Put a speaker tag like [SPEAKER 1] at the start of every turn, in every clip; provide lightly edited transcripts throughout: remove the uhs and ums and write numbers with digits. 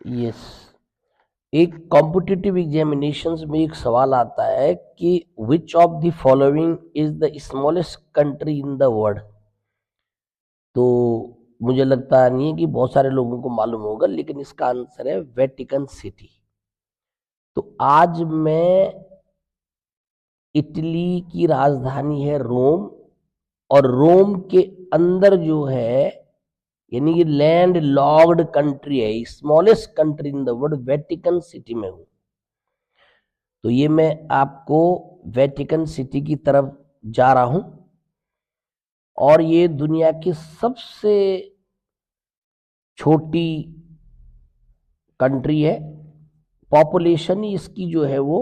[SPEAKER 1] Yes, एक competitive examinations में एक सवाल आता है कि which of the following is the smallest country in the world. तो मुझे लगता नहीं है कि बहुत सारे लोगों को मालूम होगा, लेकिन इसका आंसर है वेटिकन सिटी। तो आज मैं इटली की राजधानी है रोम, और रोम के अंदर जो है, यानी कि लैंड लॉक्ड कंट्री है, smallest country in the world, Vatican city में हूं। तो ये मैं आपको वेटिकन सिटी की तरफ जा रहा हूं, और ये दुनिया की सबसे छोटी कंट्री है। पॉपुलेशन इसकी जो है वो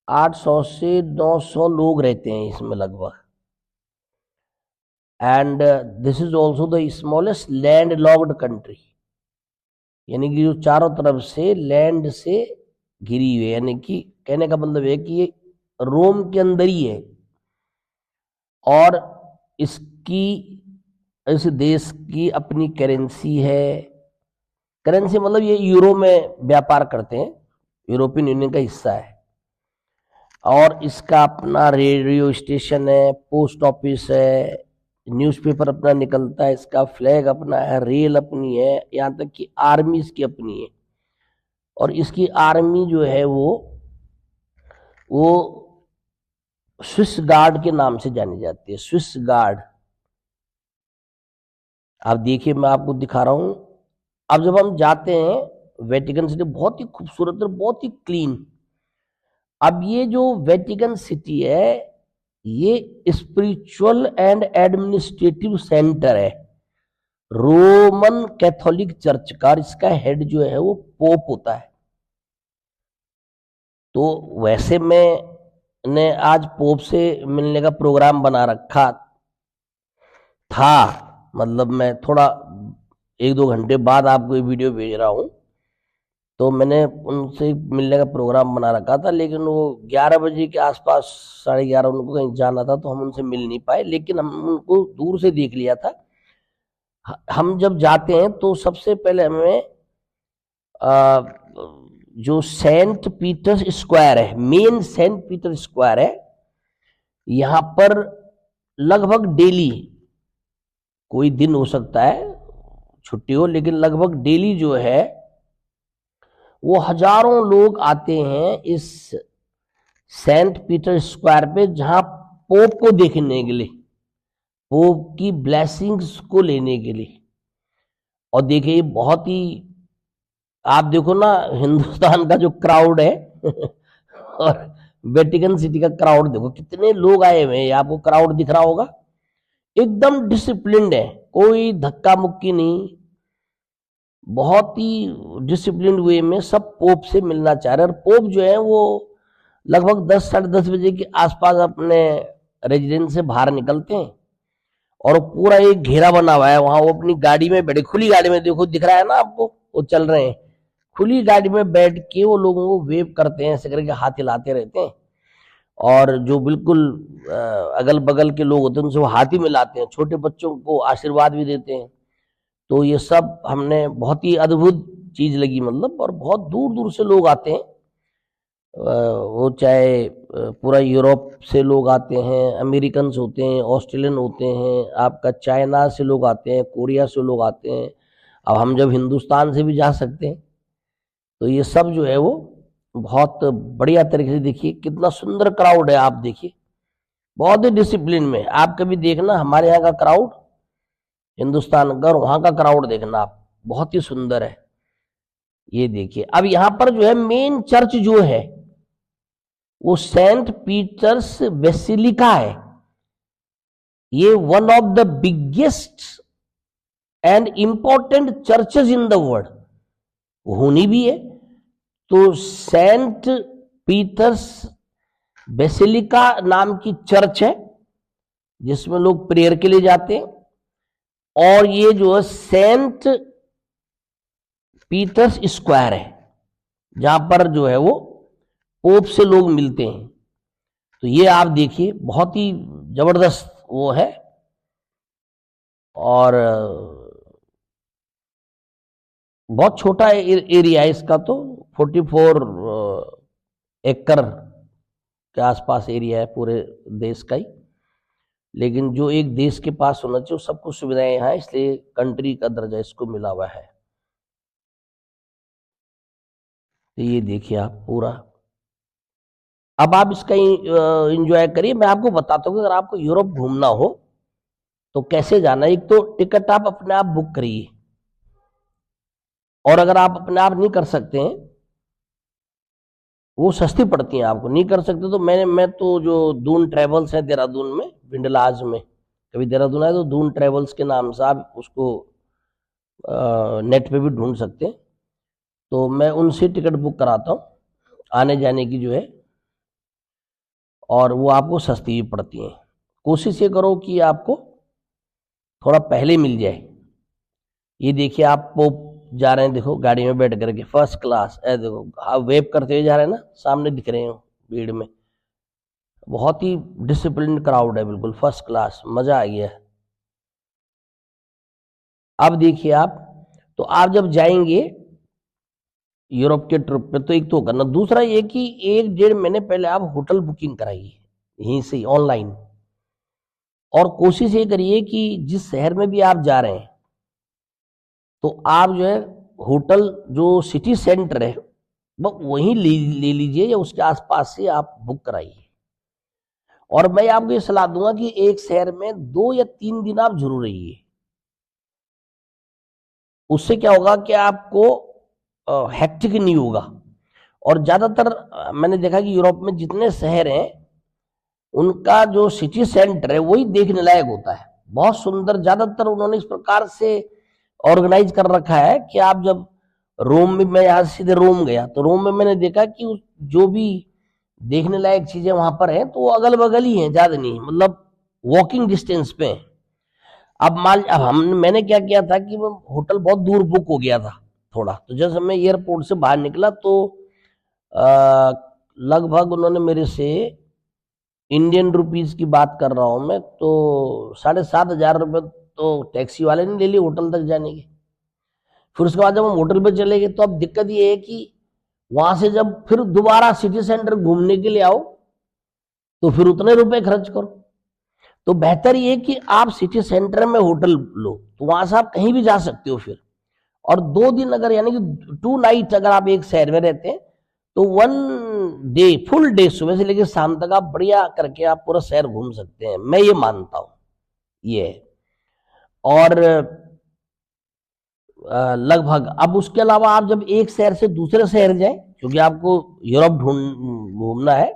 [SPEAKER 1] 800 से 900 लोग रहते हैं इसमें लगभग। And this is also the smallest land locked country, यानी कि जो चारों तरफ से लैंड से घिरी हुई है, यानी कि कहने का मतलब है कि ये रोम के अंदर ही है। और इसकी, इस देश की अपनी करेंसी है। करेंसी मतलब ये यूरो में व्यापार करते हैं, यूरोपियन यूनियन का हिस्सा है। और इसका अपना रेडियो स्टेशन है, पोस्ट ऑफिस है, न्यूज़पेपर अपना निकलता है, इसका फ्लैग अपना है, रेल अपनी है, यहाँ तक कि आर्मी इसकी अपनी है। और इसकी आर्मी जो है वो स्विस गार्ड के नाम से जानी जाती है, स्विस गार्ड। आप देखिए, मैं आपको दिखा रहा हूं। अब जब हम जाते हैं वेटिकन सिटी, बहुत ही खूबसूरत और बहुत ही क्लीन। अब ये जो वेटिकन सिटी है, ये स्पिरिचुअल एंड एडमिनिस्ट्रेटिव सेंटर है रोमन कैथोलिक चर्च का। इसका हेड जो है वो पोप होता है। तो वैसे मैंने आज पोप से मिलने का प्रोग्राम बना रखा था, मतलब मैं थोड़ा 1-2 घंटे बाद आपको ये वीडियो भेज रहा हूं। तो मैंने उनसे मिलने का प्रोग्राम बना रखा था, लेकिन वो 11 बजे के आसपास, 11:30 उनको कहीं जाना था, तो हम उनसे मिल नहीं पाए। लेकिन हम उनको दूर से देख लिया था। हम जब जाते हैं तो सबसे पहले हमें जो सेंट पीटर्स स्क्वायर है, मेन सेंट पीटर स्क्वायर है, यहां पर लगभग डेली, कोई दिन हो सकता है छुट्टी हो, लेकिन लगभग डेली जो है वो हजारों लोग आते हैं इस सेंट पीटर स्क्वायर पे, जहां पोप को देखने के लिए, पोप की ब्लेसिंग्स को लेने के लिए। और देखिए, बहुत ही, आप देखो ना, हिंदुस्तान का जो क्राउड है और वेटिकन सिटी का क्राउड देखो, कितने लोग आए हुए हैं। आपको क्राउड दिख रहा होगा, एकदम डिसिप्लिन्ड है, कोई धक्का मुक्की नहीं, बहुत ही डिसिप्लिन वे में सब पोप से मिलना चाह रहे हैं। और पोप जो है वो लगभग 10, 10:30 बजे के आसपास अपने रेजिडेंस से बाहर निकलते हैं, और पूरा एक घेरा बना हुआ है वहां। वो अपनी गाड़ी में बैठे, खुली गाड़ी में, देखो दिख रहा है ना आपको, वो चल रहे हैं, खुली गाड़ी में बैठ के वो लोगों को वेव करते हैं, ऐसे करके हाथ हिलाते रहते हैं। और जो बिल्कुल अगल बगल के लोग होते हैं उनसे वो हाथ ही मिलाते हैं, छोटे बच्चों को आशीर्वाद भी देते हैं। तो ये सब हमने, बहुत ही अद्भुत चीज लगी, मतलब। और बहुत दूर दूर से लोग आते हैं, वो चाहे पूरा यूरोप से लोग आते हैं, अमेरिकन होते हैं, ऑस्ट्रेलियन होते हैं, आपका चाइना से लोग आते हैं, कोरिया से लोग आते हैं। अब हम जब हिंदुस्तान से भी जा सकते हैं, तो ये सब जो है वो बहुत बढ़िया तरीके से, देखिए कितना सुंदर क्राउड है। आप देखिए, बहुत ही डिसिप्लिन में। आप कभी देखना हमारे यहाँ का क्राउड, हिंदुस्तान का, और वहां का क्राउड देखना आप, बहुत ही सुंदर है। ये देखिए, अब यहाँ पर जो है मेन चर्च जो है वो सेंट पीटर्स बेसिलिका है। ये one of the biggest and important churches in the world होनी भी है। तो सेंट पीटर्स बेसिलिका नाम की चर्च है, जिसमें लोग प्रेयर के लिए जाते हैं। और ये जो है सेंट पीटर्स स्क्वायर है, जहां पर जो है वो पोप से लोग मिलते हैं। तो ये आप देखिए, बहुत ही जबरदस्त वो है। और बहुत छोटा एरिया है इसका, तो 44 एकड़ के आसपास एरिया है पूरे देश का ही। लेकिन जो एक देश के पास होना चाहिए, सब कुछ सुविधाएं यहाँ, इसलिए कंट्री का दर्जा इसको मिला हुआ है। तो ये देखिए आप पूरा, अब आप इसका एंजॉय करिए। मैं आपको बताता हूँ कि अगर आपको यूरोप घूमना हो तो कैसे जाना है। एक तो टिकट आप अपने आप बुक करिए, और अगर आप अपने आप नहीं कर सकते हैं, वो सस्ती पड़ती हैं, आपको नहीं कर सकते तो मैं तो जो दून ट्रेवल्स है देहरादून में, विंडलाज में, कभी देहरादून आए तो दून ट्रेवल्स के नाम से आप उसको नेट पे भी ढूंढ सकते हैं। तो मैं उनसे टिकट बुक कराता हूँ आने जाने की जो है, और वो आपको सस्ती भी पड़ती हैं। कोशिश ये करो कि आपको थोड़ा पहले मिल जाए। ये देखिए आप वो जा रहे हैं, देखो गाड़ी में बैठ करके फर्स्ट क्लास, देखो आप वेव करते हुए जा रहे हैं ना, सामने दिख रहे हो भीड़ में, बहुत ही डिसिप्लिन क्राउड है, बिल्कुल फर्स्ट क्लास, मजा आ गया है। अब देखिए आप, तो आप जब जाएंगे यूरोप के ट्रिप पे तो एक तो करना, दूसरा ये कि 1-1.5 महीने पहले आप होटल बुकिंग कराइए यहीं से ऑनलाइन। और कोशिश ये करिए कि जिस शहर में भी आप जा रहे हैं तो आप जो है होटल जो सिटी सेंटर है वो वहीं ले लीजिए, या उसके आसपास से आप बुक कराइए। और मैं आपको ये सलाह दूंगा कि एक शहर में 2 या 3 दिन आप जरूर रहिए। उससे क्या होगा कि आपको हेक्टिक नहीं होगा। और ज्यादातर मैंने देखा कि यूरोप में जितने शहर हैं उनका जो सिटी सेंटर है वही देखने लायक होता है, बहुत सुंदर। ज्यादातर उन्होंने इस प्रकार से ऑर्गेनाइज कर रखा है कि आप जब रोम में, मैं यहाँ से सीधे रोम गया तो रोम में मैंने देखा कि जो भी देखने लायक चीजें वहां पर हैं तो वो अगल बगल ही हैं, ज्यादा नहीं, मतलब वॉकिंग डिस्टेंस पे हैं। अब मैंने क्या किया था कि वो होटल बहुत दूर बुक हो गया था थोड़ा, तो जैसे मैं एयरपोर्ट से बाहर निकला तो लगभग उन्होंने मेरे से, इंडियन रुपीज की बात कर रहा हूं मैं, तो 7,500 रुपये तो टैक्सी वाले ने ले लिए होटल तक जाने के। फिर उसके बाद जब हम होटल पे चले गए तो अब दिक्कत ये है कि वहां से जब फिर दोबारा सिटी सेंटर घूमने के लिए आओ तो फिर उतने रुपए खर्च करो। तो बेहतर ये कि आप सिटी सेंटर में होटल लो, तो वहां से आप कहीं भी जा सकते हो फिर। और 2 दिन अगर, यानी कि 2 नाइट अगर आप एक शहर में रहते हैं तो 1 डे, फुल डे, सुबह से लेकर शाम तक आप बढ़िया करके आप पूरा शहर घूम सकते हैं, मैं ये मानता हूं ये। और लगभग, अब उसके अलावा आप जब एक शहर से दूसरे शहर जाएं, क्योंकि आपको यूरोप घूमना है,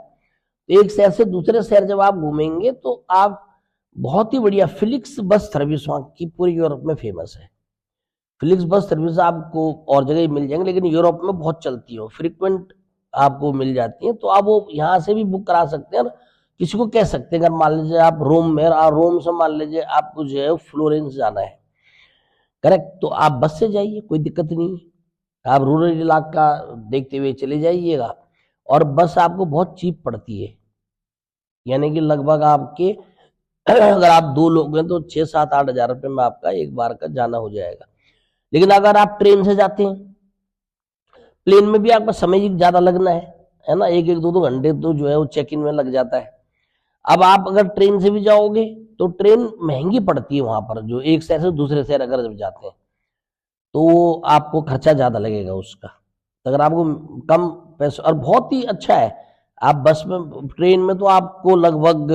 [SPEAKER 1] तो एक शहर से दूसरे शहर जब आप घूमेंगे तो आप, बहुत ही बढ़िया फिलिक्स बस सर्विस वहां की पूरी यूरोप में फेमस है। फिलिक्स बस सर्विस आपको और जगह मिल जाएंगे, लेकिन यूरोप में बहुत चलती है, फ्रिक्वेंट आपको मिल जाती है। तो आप वो यहाँ से भी बुक करा सकते हैं, और किसी को कह सकते हैं, अगर मान लीजिए आप रोम में, और रोम से मान लीजिए आपको जो है फ्लोरेंस जाना है, करेक्ट, तो आप बस से जाइए, कोई दिक्कत नहीं है। आप रूरल इलाका देखते हुए चले जाइएगा, और बस आपको बहुत चीप पड़ती है, यानी कि लगभग आपके अगर आप 2 लोग हैं तो 6-7-8 हज़ार रुपये में आपका एक बार का जाना हो जाएगा। लेकिन अगर आप ट्रेन से जाते हैं, प्लेन में भी आपका समय ज्यादा लगना है ना, 1-1, 2-2 घंटे तो जो है वो चेक इन में लग जाता है। अब आप अगर ट्रेन से भी जाओगे तो ट्रेन महंगी पड़ती है वहां पर, जो एक शहर से दूसरे शहर अगर जब जाते हैं तो आपको खर्चा ज्यादा लगेगा उसका। तो अगर आपको कम पैसे, और बहुत ही अच्छा है, आप बस में, ट्रेन में तो आपको लगभग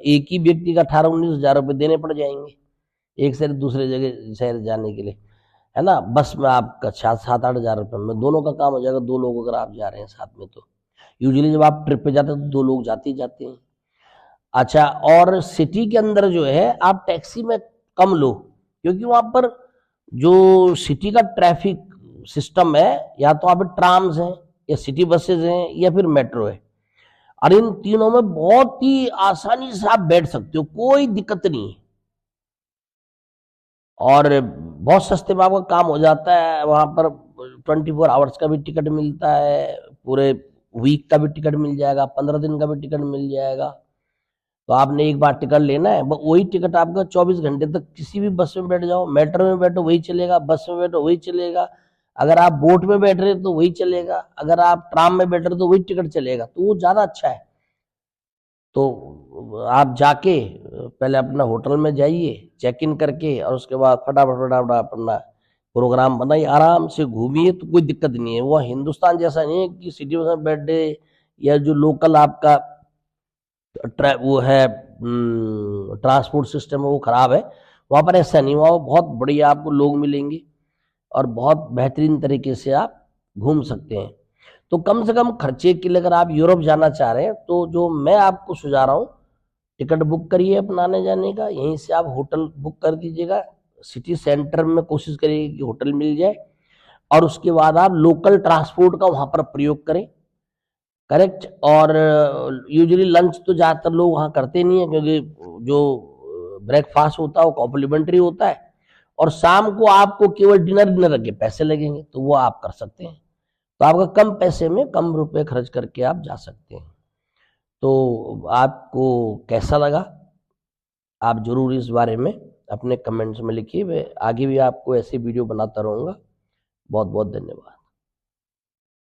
[SPEAKER 1] एक ही व्यक्ति का 18-19 हज़ार रुपये देने पड़ जाएंगे एक शहर दूसरे जगह शहर जाने के लिए, है ना। बस में आपका 7-8 हज़ार रुपये में दोनों का काम हो जाएगा, 2 लोग अगर आप जा रहे हैं साथ में तो। यूजुअली जब आप ट्रिप पे जाते हैं तो 2 लोग जाते ही जाते हैं। अच्छा, और सिटी के अंदर जो है आप टैक्सी में कम लो, क्योंकि वहां पर जो सिटी का ट्रैफिक सिस्टम है, या तो आप ट्राम्स हैं, या सिटी बसेज हैं, या फिर मेट्रो है, और इन तीनों में बहुत ही आसानी से आप बैठ सकते हो, कोई दिक्कत नहीं है। और बहुत सस्ते में आपका काम हो जाता है वहां पर। 24 आवर्स का भी टिकट मिलता है, पूरे वीक का भी टिकट मिल जाएगा, 15 दिन का भी टिकट मिल जाएगा। तो आपने एक बार टिकट लेना है, वही टिकट आपका 24 घंटे तक, किसी भी बस में बैठ जाओ, मेट्रो में बैठो वही चलेगा, बस में बैठो वही चलेगा, अगर आप बोट में बैठ रहे तो वही चलेगा, अगर आप ट्राम में बैठ रहे तो वही टिकट चलेगा, तो वो ज्यादा अच्छा है। तो आप जाके पहले अपना होटल में जाइए, चेक इन करके, और उसके बाद फटाफट फटाफट अपना प्रोग्राम बनाइए, आराम से घूमिए, तो कोई दिक्कत नहीं है। वो हिंदुस्तान जैसा नहीं है कि सिटी में बैठे या जो लोकल आपका वो है ट्रांसपोर्ट सिस्टम है वो खराब है। वहां पर ऐसा नहीं, वहां बहुत बढ़िया आपको लोग मिलेंगे और बहुत बेहतरीन तरीके से आप घूम सकते हैं। तो कम से कम खर्चे के लिए अगर आप यूरोप जाना चाह रहे हैं तो जो मैं आपको सुझा रहा हूँ, टिकट बुक करिए अपना आने जाने का, यहीं से आप होटल बुक कर दीजिएगा, सिटी सेंटर में कोशिश करिए कि होटल मिल जाए, और उसके बाद आप लोकल ट्रांसपोर्ट का वहां पर प्रयोग करें। करेक्ट। और यूजुअली लंच तो ज़्यादातर लोग वहाँ करते नहीं है, क्योंकि जो ब्रेकफास्ट होता है वो कॉम्प्लीमेंट्री होता है, और शाम को आपको केवल डिनर के पैसे लगेंगे, तो वो आप कर सकते हैं। तो आपका कम पैसे में कम रुपए खर्च करके आप जा सकते हैं। तो आपको कैसा लगा, आप जरूर इस बारे में अपने कमेंट्स में लिखिए। मैं आगे भी आपको ऐसी वीडियो बनाता रहूँगा। बहुत बहुत धन्यवाद।